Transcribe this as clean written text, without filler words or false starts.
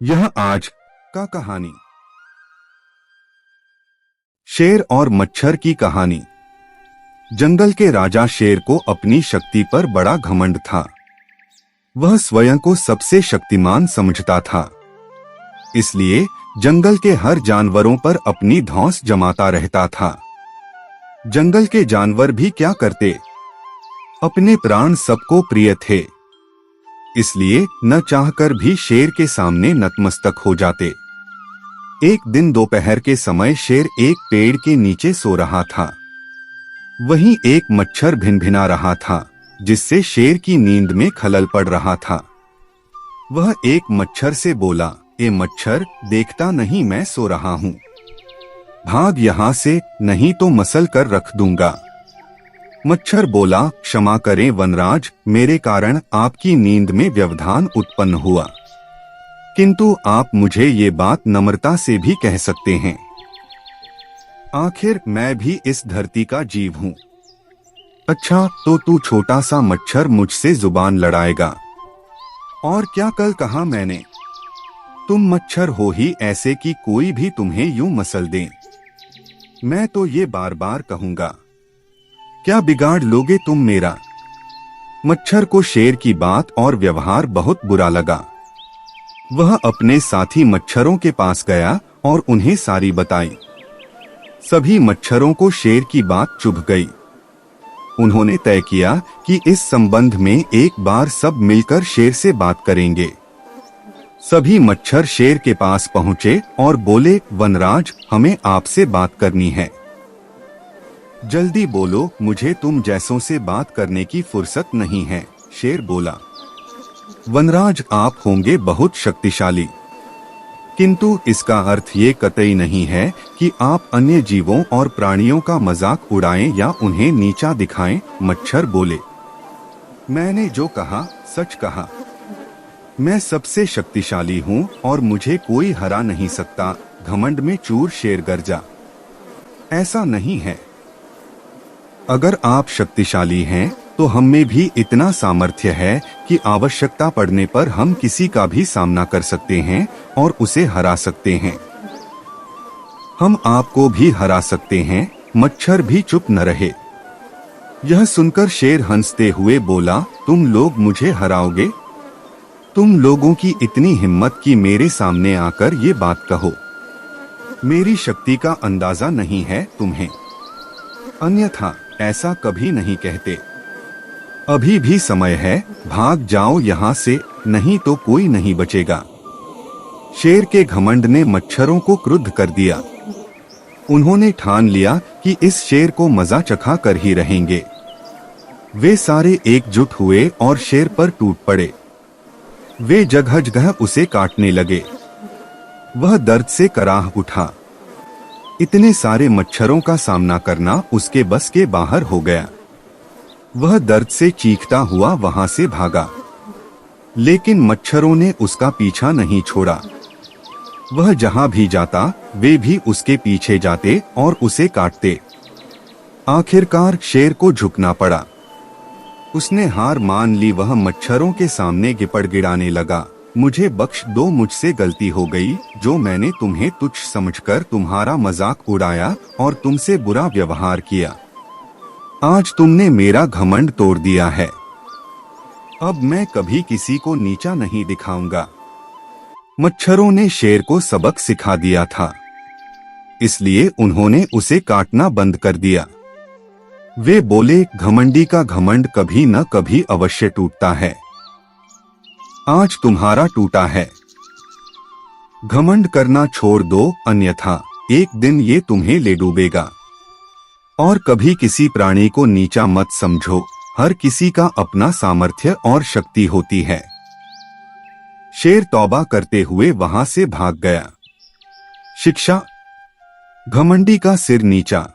यह आज का कहानी। शेर और मच्छर की कहानी। जंगल के राजा शेर को अपनी शक्ति पर बड़ा घमंड था। वह स्वयं को सबसे शक्तिमान समझता था, इसलिए जंगल के हर जानवरों पर अपनी धौंस जमाता रहता था। जंगल के जानवर भी क्या करते, अपने प्राण सबको प्रिय थे, इसलिए न चाहकर भी शेर के सामने नतमस्तक हो जाते। एक दिन दोपहर के समय शेर एक पेड़ के नीचे सो रहा था। वहीं एक मच्छर भिनभिना रहा था, जिससे शेर की नींद में खलल पड़ रहा था। वह एक मच्छर से बोला, ए मच्छर, देखता नहीं मैं सो रहा हूँ, भाग यहाँ से, नहीं तो मसल कर रख दूंगा। मच्छर बोला, क्षमा करें वनराज, मेरे कारण आपकी नींद में व्यवधान उत्पन्न हुआ, किंतु आप मुझे ये बात नम्रता से भी कह सकते हैं। आखिर मैं भी इस धरती का जीव हूँ। अच्छा, तो तू छोटा सा मच्छर मुझसे जुबान लड़ाएगा? और क्या कल कहा मैंने, तुम मच्छर हो ही ऐसे कि कोई भी तुम्हें यूं मसल दे। मैं तो ये बार बार कहूंगा, क्या बिगाड़ लोगे तुम मेरा? मच्छर को शेर की बात और व्यवहार बहुत बुरा लगा। वह अपने साथी मच्छरों के पास गया और उन्हें सारी बताई। सभी मच्छरों को शेर की बात चुभ गई। उन्होंने तय किया कि इस संबंध में एक बार सब मिलकर शेर से बात करेंगे। सभी मच्छर शेर के पास पहुंचे और बोले, वनराज, हमें आपसे बात करनी है। जल्दी बोलो, मुझे तुम जैसों से बात करने की फुर्सत नहीं है। शेर बोला, वनराज, आप होंगे बहुत शक्तिशाली, किंतु इसका अर्थ ये कतई नहीं है कि आप अन्य जीवों और प्राणियों का मजाक उड़ाएं या उन्हें नीचा दिखाएं। मच्छर बोले, मैंने जो कहा सच कहा। मैं सबसे शक्तिशाली हूँ और मुझे कोई हरा नहीं सकता। घमंड में चूर शेर गर्जा। ऐसा नहीं है। अगर आप शक्तिशाली हैं, तो हम में भी इतना सामर्थ्य है कि आवश्यकता पड़ने पर हम किसी का भी सामना कर सकते हैं और उसे हरा सकते हैं। हम आपको भी हरा सकते हैं। मच्छर भी चुप न रहे। यह सुनकर शेर हंसते हुए बोला, तुम लोग मुझे हराओगे? तुम लोगों की इतनी हिम्मत कि मेरे सामने आकर ये बात कहो। मेरी शक्ति का अंदाजा नहीं है तुम्हें, अन्यथा ऐसा कभी नहीं कहते। अभी भी समय है, भाग जाओ यहाँ से, नहीं तो कोई नहीं बचेगा। शेर के घमंड ने मच्छरों को क्रुद्ध कर दिया। उन्होंने ठान लिया कि इस शेर को मजा चखा कर ही रहेंगे। वे सारे एकजुट हुए और शेर पर टूट पड़े। वे जगह जगह उसे काटने लगे। वह दर्द से कराह उठा। इतने सारे मच्छरों का सामना करना उसके बस के बाहर हो गया। वह दर्द से चीखता हुआ वहां से भागा, लेकिन मच्छरों ने उसका पीछा नहीं छोड़ा। वह जहां भी जाता, वे भी उसके पीछे जाते और उसे काटते। आखिरकार शेर को झुकना पड़ा। उसने हार मान ली। वह मच्छरों के सामने गिपड़ गिड़ाने लगा, मुझे बख्श दो, मुझसे गलती हो गई, जो मैंने तुम्हें तुच्छ समझकर तुम्हारा मजाक उड़ाया और तुमसे बुरा व्यवहार किया। आज तुमने मेरा घमंड तोड़ दिया है। अब मैं कभी किसी को नीचा नहीं दिखाऊंगा। मच्छरों ने शेर को सबक सिखा दिया था, इसलिए उन्होंने उसे काटना बंद कर दिया। वे बोले, घमंडी का घमंड कभी न कभी अवश्य टूटता है। आज तुम्हारा टूटा है। घमंड करना छोड़ दो, अन्यथा एक दिन ये तुम्हें ले डूबेगा। और कभी किसी प्राणी को नीचा मत समझो। हर किसी का अपना सामर्थ्य और शक्ति होती है। शेर तौबा करते हुए वहां से भाग गया। शिक्षा, घमंडी का सिर नीचा।